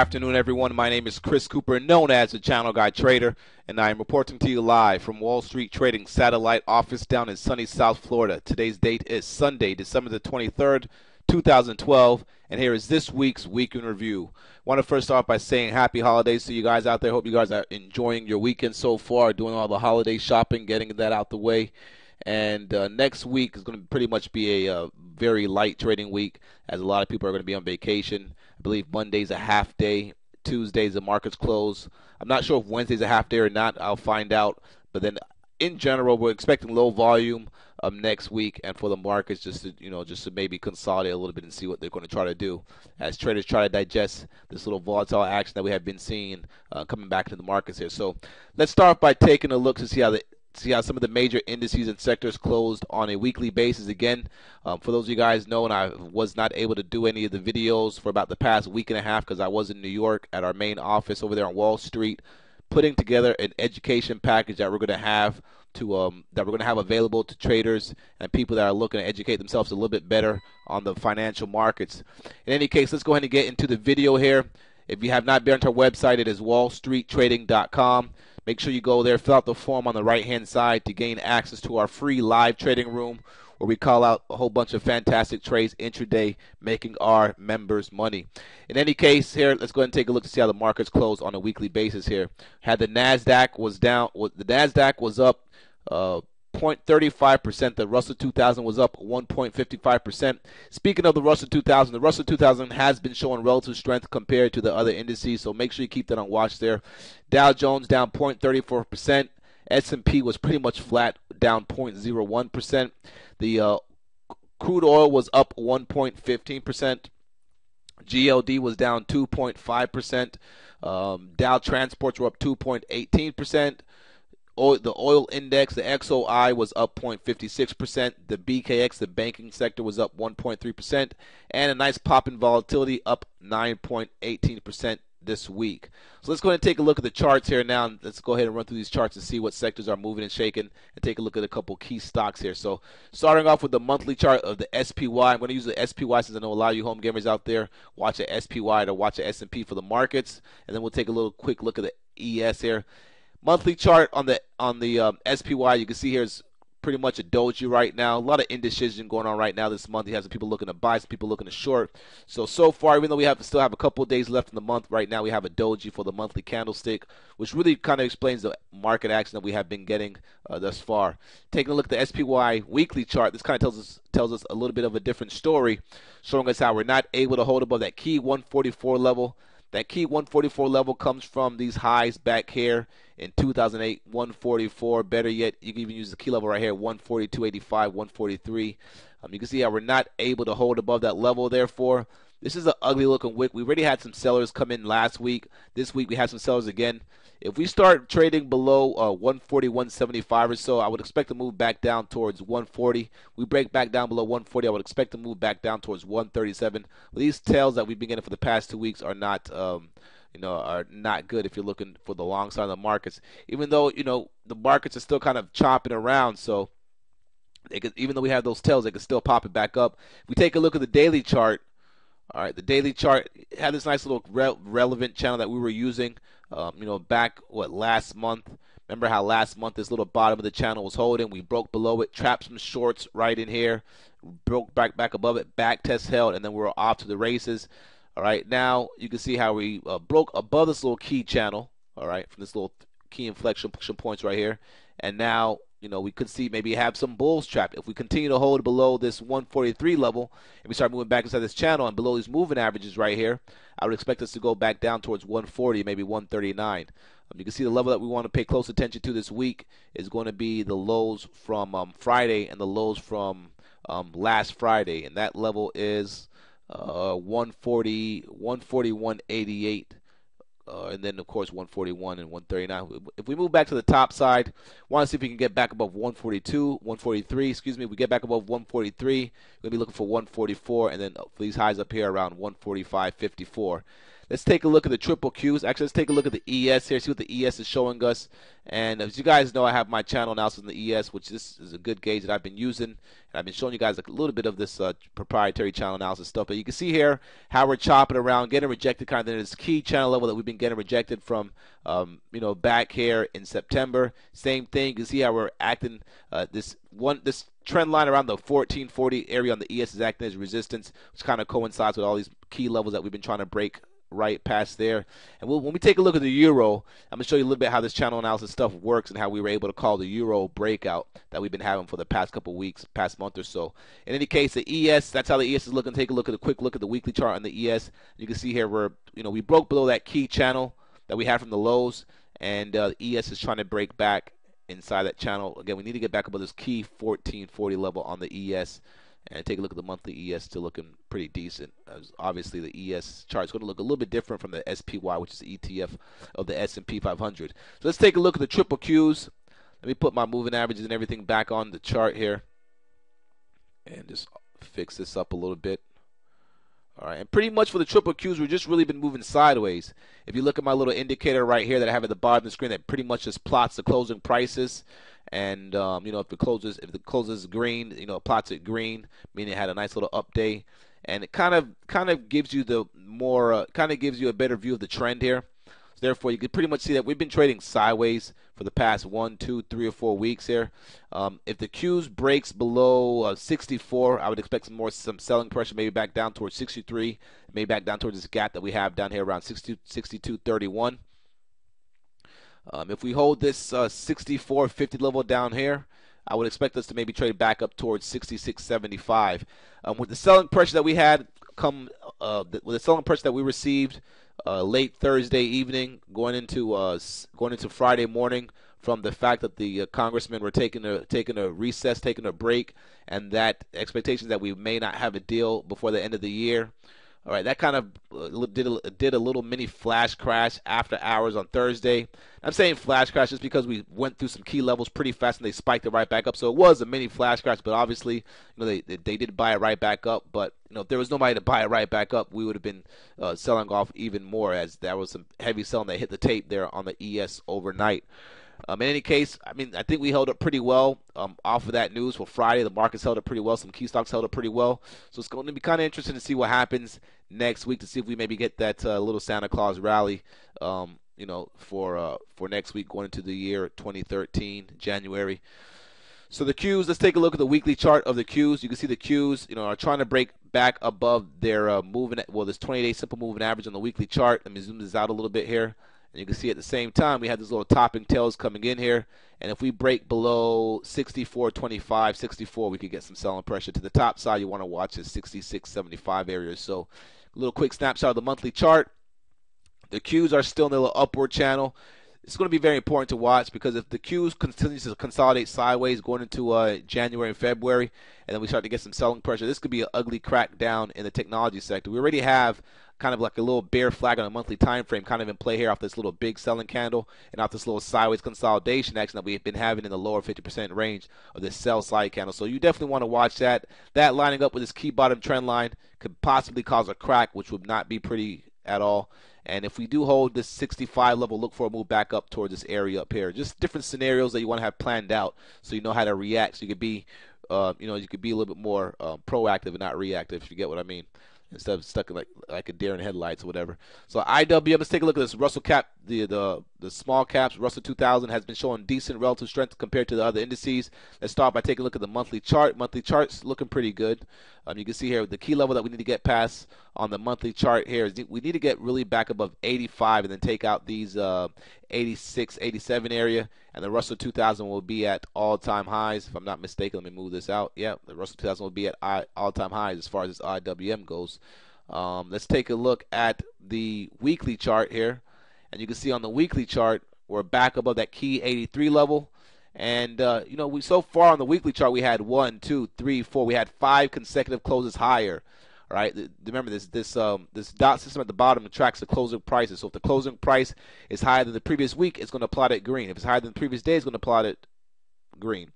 afternoon, everyone. My name is Chris Cooper, known as the Channel Guy Trader, and I am reporting to you live from Wall Street Trading Satellite Office down in sunny South Florida. Today's date is Sunday, December the 23rd, 2012, and here is this week's Week in Review. I want to first start by saying happy holidays to you guys out there. Hope you guys are enjoying your weekend so far, doing all the holiday shopping, getting that out the way. And next week is going to pretty much be a very light trading week, as a lot of people are going to be on vacation. I believe Monday's a half day, Tuesday's the markets close. I'm not sure if Wednesday's a half day or not. I'll find out. But then, in general, we're expecting low volume next week, and for the markets just to maybe consolidate a little bit and see what they're going to try to do as traders try to digest this little volatile action that we have been seeing coming back into the markets here. So let's start by taking a look to see how some of the major indices and sectors closed on a weekly basis. Again, for those of you guys know, and I was not able to do any of the videos for about the past week and a half because I was in New York at our main office over there on Wall Street, putting together an education package that we're going to have available to traders and people that are looking to educate themselves a little bit better on the financial markets. In any case, let's go ahead and get into the video here. If you have not been to our website, it is wallstreettrading.com. Make sure you go there, fill out the form on the right-hand side to gain access to our free live trading room where we call out a whole bunch of fantastic trades intraday, making our members money. In any case, here, let's go ahead and take a look to see how the markets close on a weekly basis here. Had the NASDAQ was down, the NASDAQ was up 0.35%. The Russell 2000 was up 1.55%. Speaking of the Russell 2000 has been showing relative strength compared to the other indices, so make sure you keep that on watch there. Dow Jones down 0.34%. S&P was pretty much flat, down 0.01%. The crude oil was up 1.15%. GLD was down 2.5%. Dow transports were up 2.18%. The oil index, the XOI, was up 0.56%. The BKX, the banking sector, was up 1.3%. And a nice pop in volatility, up 9.18% this week. So let's go ahead and take a look at the charts here now. And let's go ahead and run through these charts and see what sectors are moving and shaking, and take a look at a couple key stocks here. So starting off with the monthly chart of the SPY. I'm going to use the SPY since I know a lot of you home gamers out there watch the SPY to watch the S&P for the markets. And then we'll take a quick look at the ES here. Monthly chart on the SPY, you can see here is pretty much a doji right now. A lot of indecision going on right now this month. You have some people looking to buy, some people looking to short. So far, even though we still have a couple of days left in the month, right now we have a doji for the monthly candlestick, which really kind of explains the market action that we have been getting thus far. Taking a look at the SPY weekly chart, this kind of tells us a little bit of a different story, showing us how we're not able to hold above that key 144 level. That key 144 level comes from these highs back here in 2008, 144. Better yet, you can even use the key level right here, 142.85, 143. You can see how we're not able to hold above that level. Therefore, this is an ugly looking wick. We already had some sellers come in last week. This week we had some sellers again. If we start trading below 140, 175 or so, I would expect to move back down towards 140. We break back down below 140, I would expect to move back down towards 137. But these tails that we've been getting for the past 2 weeks are not, are not good if you're looking for the long side of the markets. Even though the markets are still kind of chopping around, so even though we have those tails, they can still pop it back up. If we take a look at the daily chart. All right, the daily chart had this nice little relevant channel that we were using, back last month. Remember how last month this little bottom of the channel was holding? We broke below it, trapped some shorts right in here, broke back above it, back test held, and then we were off to the races. All right, now you can see how we broke above this little key channel. All right, from this little key inflection points right here, and now we could see maybe have some bulls trapped. If we continue to hold below this 143 level and we start moving back inside this channel and below these moving averages right here, I would expect us to go back down towards 140, maybe 139. You can see the level that we want to pay close attention to this week is going to be the lows from Friday and the lows from last Friday, and that level is 141.88. And then, of course, 141 and 139. If we move back to the top side, want to see if we can get back above 143. We get back above 143. We're going to be looking for 144, and then for these highs up here around 145.54. Let's take a look at the triple Qs. Actually, let's take a look at the ES here, see what the ES is showing us. And as you guys know, I have my channel analysis in the ES, which this is a good gauge that I've been using. And I've been showing you guys a little bit of this proprietary channel analysis stuff. But you can see here how we're chopping around, getting rejected kind of in this key channel level that we've been getting rejected from, back here in September. Same thing. You can see how we're acting. This trend line around the 1440 area on the ES is acting as resistance, which kind of coincides with all these key levels that we've been trying to break right past there. And when we take a look at the euro, I'm going to show you a little bit how this channel analysis stuff works and how we were able to call the euro breakout that we've been having for the past couple weeks, past month or so. In any case, the ES, that's how the ES is looking. Take a quick look at the weekly chart on the ES. You can see here we broke below that key channel that we had from the lows, and the ES is trying to break back inside that channel. Again, we need to get back above this key 1440 level on the ES. And take a look at the monthly ES, still looking pretty decent. Obviously, the ES chart is going to look a little bit different from the SPY, which is the ETF of the S&P 500. So let's take a look at the triple Qs. Let me put my moving averages and everything back on the chart here, and just fix this up a little bit. All right, and pretty much for the triple Qs, we've just really been moving sideways. If you look at my little indicator right here that I have at the bottom of the screen, that pretty much just plots the closing prices. And if it closes green, it plots it green, meaning it had a nice little up day, and it kind of gives you gives you a better view of the trend here. So therefore, you can pretty much see that we've been trading sideways for the past 1, 2, 3, or 4 weeks here. If the Qs breaks below 64, I would expect some selling pressure, maybe back down towards 63, maybe back down towards this gap that we have down here around 62.31. If we hold this 64.50 level down here, I would expect us to maybe trade back up towards 66.75. With the selling pressure that we had with the selling pressure that we received late Thursday evening, going into Friday morning, from the fact that the congressmen were taking a recess, taking a break, and that expectations that we may not have a deal before the end of the year. All right, that kind of did a little mini flash crash after hours on Thursday. I'm saying flash crash just because we went through some key levels pretty fast and they spiked it right back up. So it was a mini flash crash, but obviously, they did buy it right back up. But if there was nobody to buy it right back up, we would have been selling off even more, as there was some heavy selling that hit the tape there on the ES overnight. In any case, I think we held up pretty well off of that news for Friday. The markets held up pretty well. Some key stocks held up pretty well. So it's going to be kind of interesting to see what happens next week, to see if we maybe get that little Santa Claus rally, for next week going into the year 2013, January. So the Qs, let's take a look at the weekly chart of the Qs. You can see the Qs, are trying to break back above their this 20-day simple moving average on the weekly chart. Let me zoom this out a little bit here. And you can see at the same time, we had these little topping tails coming in here. And if we break below 64.25, 64, we could get some selling pressure. To the top side, you want to watch this 66.75 area. So a little quick snapshot of the monthly chart. The Qs are still in the little upward channel. It's going to be very important to watch, because if the Qs continue to consolidate sideways going into January and February, and then we start to get some selling pressure, this could be an ugly crackdown in the technology sector. We already have kind of like a little bear flag on a monthly time frame kind of in play here off this little big selling candle and off this little sideways consolidation action that we've been having in the lower 50% range of this sell side candle. So you definitely want to watch that. That lining up with this key bottom trend line could possibly cause a crack, which would not be pretty at all. And if we do hold this 65 level, look for a move back up towards this area up here. Just different scenarios that you want to have planned out so you know how to react. So you could be, you could be a little bit more proactive and not reactive, if you get what I mean, instead of stuck in like a deer in headlights or whatever. So IWM, let's take a look at this Russell cap, the small caps. Russell 2000 has been showing decent relative strength compared to the other indices. Let's start by taking a look at the monthly chart. Monthly chart's looking pretty good. You can see here the key level that we need to get past on the monthly chart here is we need to get really back above 85 and then take out these 86, 87 area, and the Russell 2000 will be at all-time highs. If I'm not mistaken, let me move this out. Yeah, the Russell 2000 will be at all-time highs as far as this IWM goes. Let's take a look at the weekly chart here, and you can see on the weekly chart we're back above that key 83 level. And we so far on the weekly chart we had 1, 2, 3, 4. We had 5 consecutive closes higher. All right. Remember this dot system at the bottom tracks the closing prices. So if the closing price is higher than the previous week, it's going to plot it green. If it's higher than the previous day, it's going to plot it green.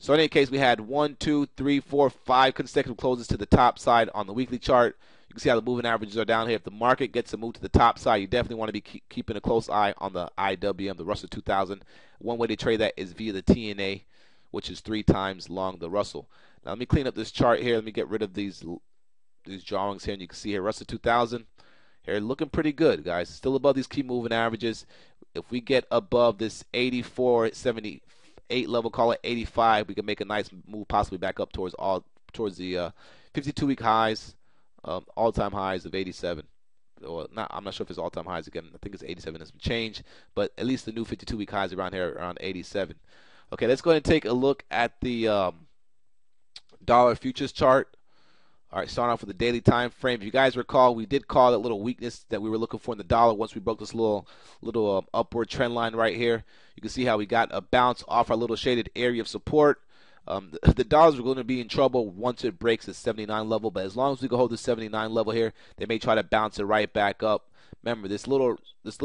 So in any case, we had 1, 2, 3, 4, 5 consecutive closes to the top side on the weekly chart, You can see how the moving averages are down here. If the market gets a move to the top side, you definitely want to be keeping a close eye on the IWM, the Russell 2000. One way to trade that is via the TNA, which is 3 times long the Russell. Now let me clean up this chart here. Let me get rid of these drawings here, and you can see here Russell 2000 here looking pretty good, guys. Still above these key moving averages. If we get above this 84.78 level, call it 85, we can make a nice move, possibly back up towards the 52-week highs, all-time highs of 87. Or not, I'm not sure if it's all-time highs again. I think it's 87 has been changed, but at least the new 52-week highs around here around 87. Okay, let's go ahead and take a look at the dollar futures chart. All right, starting off with the daily time frame. If you guys recall, we did call that little weakness that we were looking for in the dollar once we broke this little upward trend line right here. You can see how we got a bounce off our little shaded area of support. The dollars are going to be in trouble once it breaks the 79 level, but as long as we can hold the 79 level here, they may try to bounce it right back up. Remember, this little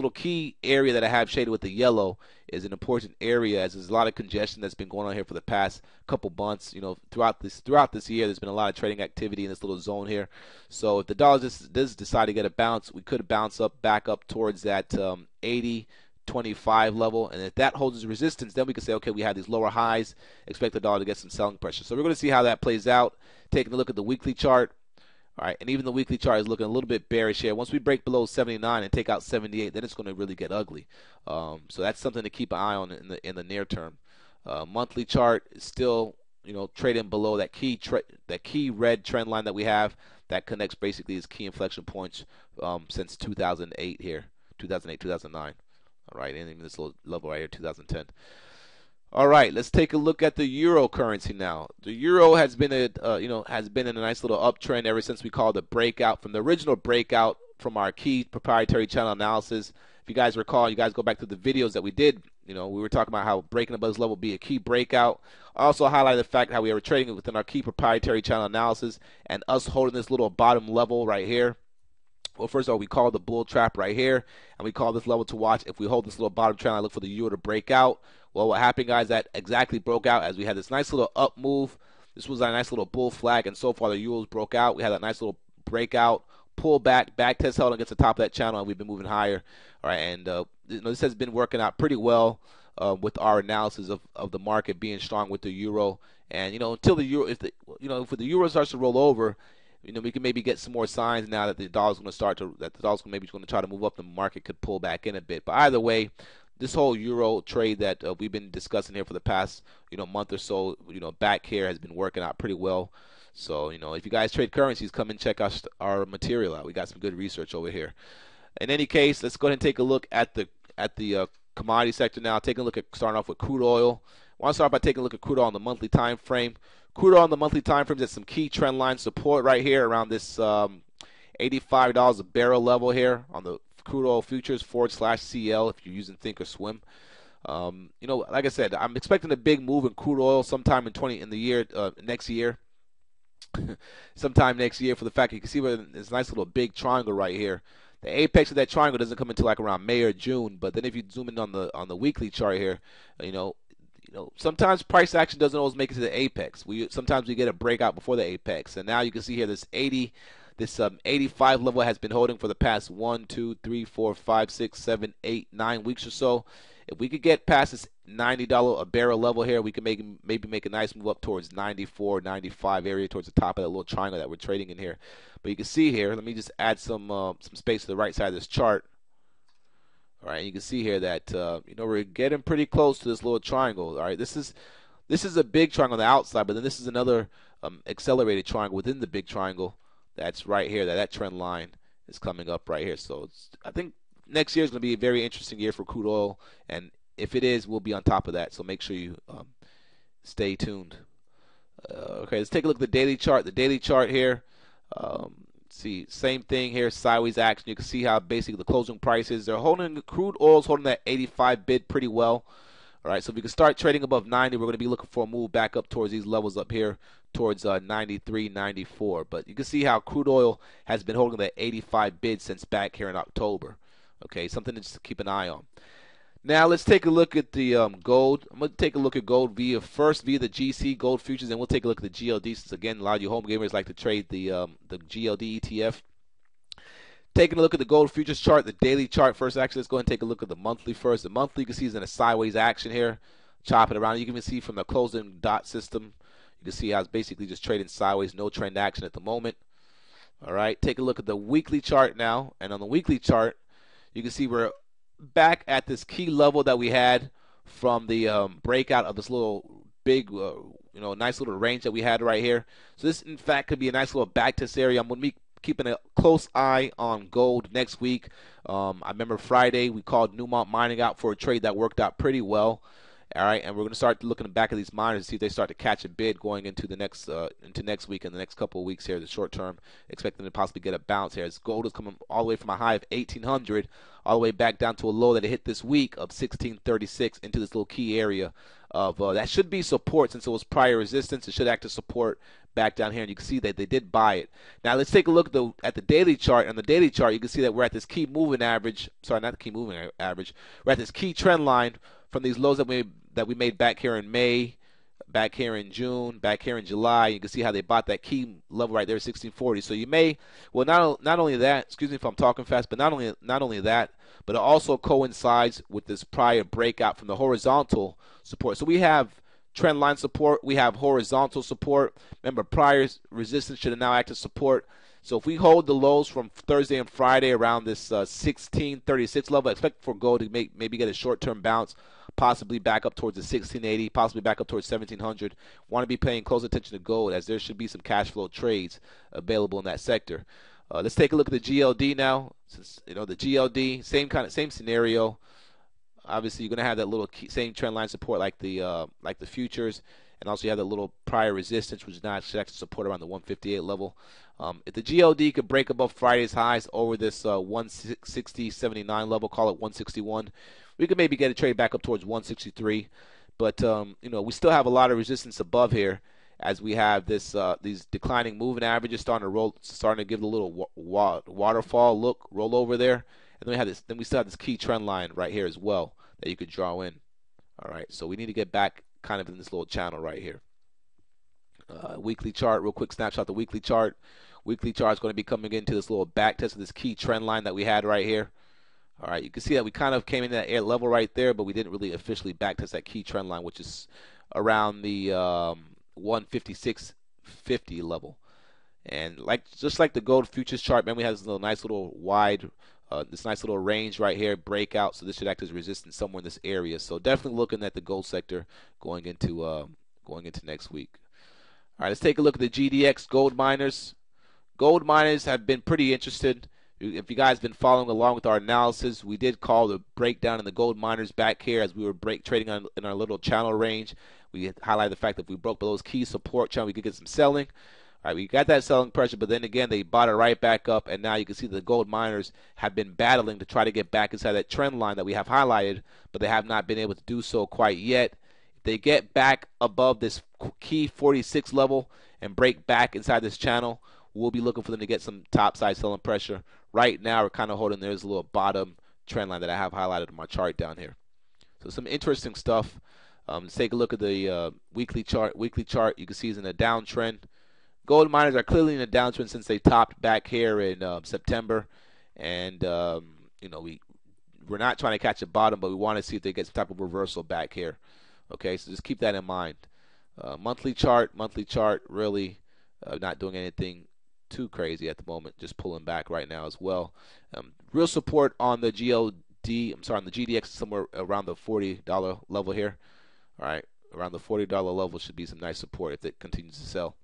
key area that I have shaded with the yellow is an important area, as there's a lot of congestion that's been going on here for the past couple months. You know, throughout this year, there's been a lot of trading activity in this little zone here. So if the dollar does decide to get a bounce, we could bounce back up towards that 80.25 level, and if that holds its resistance, then we can say, okay, we have these lower highs, expect the dollar to get some selling pressure. So we're going to see how that plays out. Taking a look at the weekly chart. All right, and even the weekly chart is looking a little bit bearish here. Once we break below 79 and take out 78, then it's going to really get ugly. So that's something to keep an eye on in the near term. Monthly chart is still, trading below that key red trend line that we have that connects basically as key inflection points since 2008 here, 2008, 2009. All right, and even this little level right here, 2010. All right, let's take a look at the euro currency now. The euro has been in a nice little uptrend ever since we called the breakout from the original breakout from our key proprietary channel analysis. If you guys recall, you guys go back to the videos that we did. We were talking about how breaking above this level would be a key breakout. I also highlighted the fact how we were trading it within our key proprietary channel analysis and us holding this little bottom level right here. Well, first of all, we call the bull trap right here, and we call this level to watch. If we hold this little bottom trend, I look for the euro to break out. Well, what happened, guys, that exactly broke out as we had this nice little up move. This was a nice little bull flag, and so far the euros broke out. We had that nice little breakout, pull back test held against the top of that channel, and we've been moving higher. All right, and this has been working out pretty well with our analysis of the market being strong with the euro. And until the euro, if the euro starts to roll over, we can maybe get some more signs now that the dollar's going to maybe going to try to move up. The market could pull back in a bit. But either way, this whole euro trade that we've been discussing here for the past month or so, back here has been working out pretty well. So if you guys trade currencies, come and check our material out. We got some good research over here. In any case, let's go ahead and take a look at the commodity sector now. Taking a look at starting off with crude oil. I want to start by taking a look at crude oil on the monthly time frame. Crude oil on the monthly time frames at some key trend line support right here around this $85 a barrel level here on the crude oil futures /CL if you're using Thinkorswim. Like I said, I'm expecting a big move in crude oil sometime next year. Sometime next year, for the fact that you can see this nice little big triangle right here. The apex of that triangle doesn't come until like around May or June, but then if you zoom in on the weekly chart here, sometimes price action doesn't always make it to the apex. Sometimes we get a breakout before the apex, and now you can see here this 85 level has been holding for the past 1, 2, 3, 4, 5, 6, 7, 8, 9 weeks or so. If we could get past this $90 a barrel level here, we can maybe make a nice move up towards 94, 95 area towards the top of that little triangle that we're trading in here. But you can see here, let me just add some space to the right side of this chart. All right, you can see here that we're getting pretty close to this little triangle. All right, this is a big triangle on the outside, but then this is another accelerated triangle within the big triangle. That's right here. That trend line is coming up right here. So I think next year is going to be a very interesting year for crude oil, and if it is, we'll be on top of that. So make sure you stay tuned. Okay, let's take a look at the daily chart. The daily chart here. See, same thing here, sideways action. You can see how basically the closing prices, crude oil's holding that 85 bid pretty well. All right, so if we can start trading above 90, we're going to be looking for a move back up towards these levels up here, towards 93, 94. But you can see how crude oil has been holding that 85 bid since back here in October. Okay, something to just keep an eye on. Now let's take a look at the gold. I'm going to take a look at gold via the GC gold futures, and we'll take a look at the GLD, since again a lot of you home gamers like to trade the GLD ETF. Taking a look at the gold futures chart, the daily chart first. Actually, let's go ahead and take a look at the monthly first. The monthly, you can see, is in a sideways action here, chopping around. You can even see from the closing dot system, you can see how it's basically just trading sideways, no trend action at the moment. All right, take a look at the weekly chart now, and on the weekly chart, you can see we're back at this key level that we had from the breakout of this little big, nice little range that we had right here. So this, in fact, could be a nice little backtest area. I'm going to be keeping a close eye on gold next week. I remember Friday we called Newmont Mining out for a trade that worked out pretty well. All right, and we're going to start looking back at these miners to see if they start to catch a bid going into the next week and the next couple of weeks here, the short term, expecting to possibly get a bounce here. As gold is coming all the way from a high of 1,800 all the way back down to a low that it hit this week of 1,636 into this little key area of that should be support since it was prior resistance. It should act as support back down here, and you can see that they did buy it. Now let's take a look at the daily chart. On the daily chart, you can see that we're at this key moving average. Sorry, not the key moving average. We're at this key trend line from these lows that we made back here in May, back here in June, back here in July. You can see how they bought that key level right there, 1640. So you may, well, not only that, excuse me if I'm talking fast, but not only that, but it also coincides with this prior breakout from the horizontal support. So we have trend line support, we have horizontal support. Remember, prior resistance should have now acted support. So if we hold the lows from Thursday and Friday around this 1636 level, expect for gold to maybe get a short-term bounce, possibly back up towards the 1680, possibly back up towards 1700. Want to be paying close attention to gold as there should be some cash flow trades available in that sector. Let's take a look at the GLD now. Since the GLD, same scenario. Obviously, you're going to have that little same trend line support like the futures, and also you have that little prior resistance, which is not actually support around the 158 level. If the GLD could break above Friday's highs over this 160.79 level, call it 161, we could maybe get a trade back up towards 163. But we still have a lot of resistance above here, as we have these declining moving averages starting to give the little waterfall roll over there. And then we still have this key trend line right here as well that you could draw in. All right, so we need to get back kind of in this little channel right here. Weekly chart, real quick snapshot of the weekly chart. Weekly chart is going to be coming into this little back test of this key trend line that we had right here. All right, you can see that we kind of came in that air level right there, but we didn't really officially back test that key trend line, which is around the 156.50 level. And just like the gold futures chart, man, we have this nice little wide, this nice little range right here, breakout. So this should act as resistance somewhere in this area. So definitely looking at the gold sector going into next week. All right, let's take a look at the GDX gold miners. Gold miners have been pretty interested. If you guys have been following along with our analysis, we did call the breakdown in the gold miners back here as we were trading in our little channel range. We highlighted the fact that if we broke below those key support channel, we could get some selling. All right, we got that selling pressure, but then again, they bought it right back up, and now you can see the gold miners have been battling to try to get back inside that trend line that we have highlighted, but they have not been able to do so quite yet. If they get back above this key 46 level and break back inside this channel, we'll be looking for them to get some top-side selling pressure. Right now, we're kind of holding there's a little bottom trend line that I have highlighted on my chart down here. So some interesting stuff. Let's take a look at the weekly chart. Weekly chart, you can see is in a downtrend. Gold miners are clearly in a downtrend since they topped back here in September, and we're not trying to catch a bottom, but we want to see if they get some type of reversal back here. Okay, so just keep that in mind. Monthly chart, really not doing anything too crazy at the moment, just pulling back right now as well. Real support on the on the GDX somewhere around the $40 level here. All right, around the $40 level should be some nice support if it continues to sell.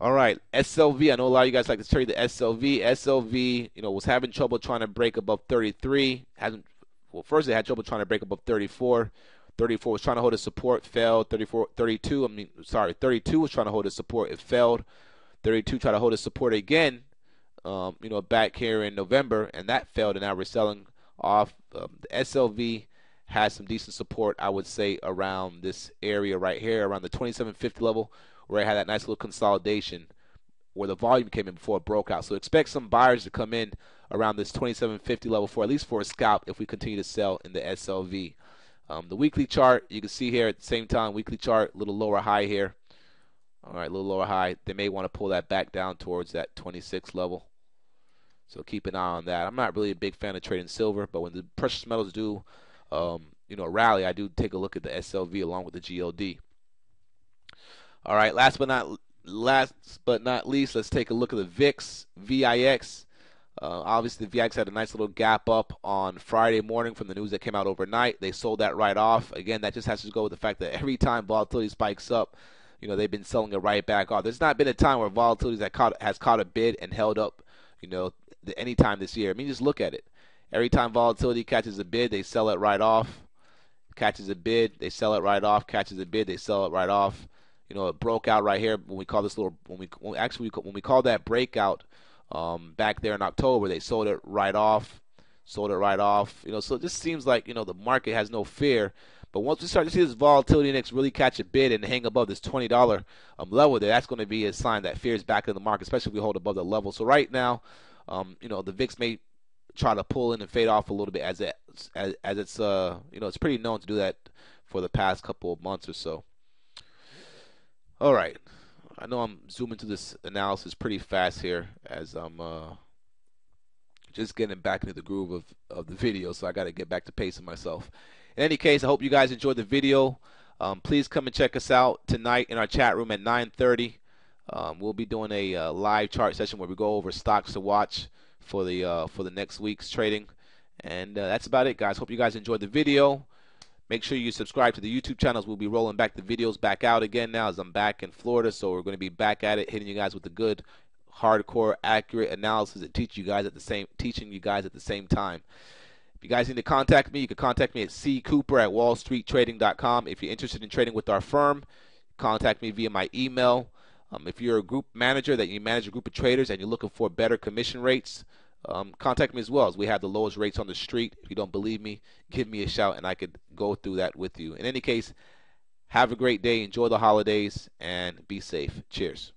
All right, SLV. I know a lot of you guys like to trade the SLV. SLV, was having trouble trying to break above 33. First they had trouble trying to break above 34. 34 was trying to hold a support, failed. 32 was trying to hold a support, it failed. 32 tried to hold a support again, back here in November, and that failed, and now we're selling off. The SLV has some decent support, I would say, around this area right here, around the 2750 level, where it had that nice little consolidation where the volume came in before it broke out. So expect some buyers to come in around this 2750 level for at least for a scalp if we continue to sell in the SLV. The weekly chart, you can see here at the same time, weekly chart, a little lower high here. All right, a little lower high. They may want to pull that back down towards that 26 level. So keep an eye on that. I'm not really a big fan of trading silver, but when the precious metals do, rally, I do take a look at the SLV along with the GLD. All right, last but not least, let's take a look at the VIX. Obviously, the VIX had a nice little gap up on Friday morning from the news that came out overnight. They sold that right off. Again, that just has to go with the fact that every time volatility spikes up, they've been selling it right back off. There's not been a time where volatility has caught a bid and held up, any time this year. I mean, just look at it. Every time volatility catches a bid, they sell it right off. Catches a bid, they sell it right off. Catches a bid, they sell it right off. It broke out right here when we call this little when we call that breakout back there in October. They sold it right off. Sold it right off. So it just seems like the market has no fear. But once we start to see this volatility index really catch a bid and hang above this $20 level there, that's going to be a sign that fear is back in the market, especially if we hold above the level. So right now, the VIX may try to pull in and fade off a little bit as it's it's pretty known to do that for the past couple of months or so. All right, I know I'm zooming to this analysis pretty fast here as I'm just getting back into the groove of the video, so I got to get back to pacing myself. In any case, I hope you guys enjoyed the video. Please come and check us out tonight in our chat room at 9:30. We'll be doing a live chart session where we go over stocks to watch for the next week's trading. And that's about it, guys. Hope you guys enjoyed the video. Make sure you subscribe to the YouTube channels. We'll be rolling back the videos back out again now as I'm back in Florida. So we're going to be back at it, hitting you guys with the good, hardcore, accurate analysis and teaching you guys at the same time. If you guys need to contact me, you can contact me at ccooper@wallstreettrading.com. If you're interested in trading with our firm, contact me via my email. If you're a group manager that you manage a group of traders and you're looking for better commission rates, contact me as well, as we have the lowest rates on the street. If you don't believe me, give me a shout and I could go through that with you. In any case, have a great day, enjoy the holidays, and be safe. Cheers.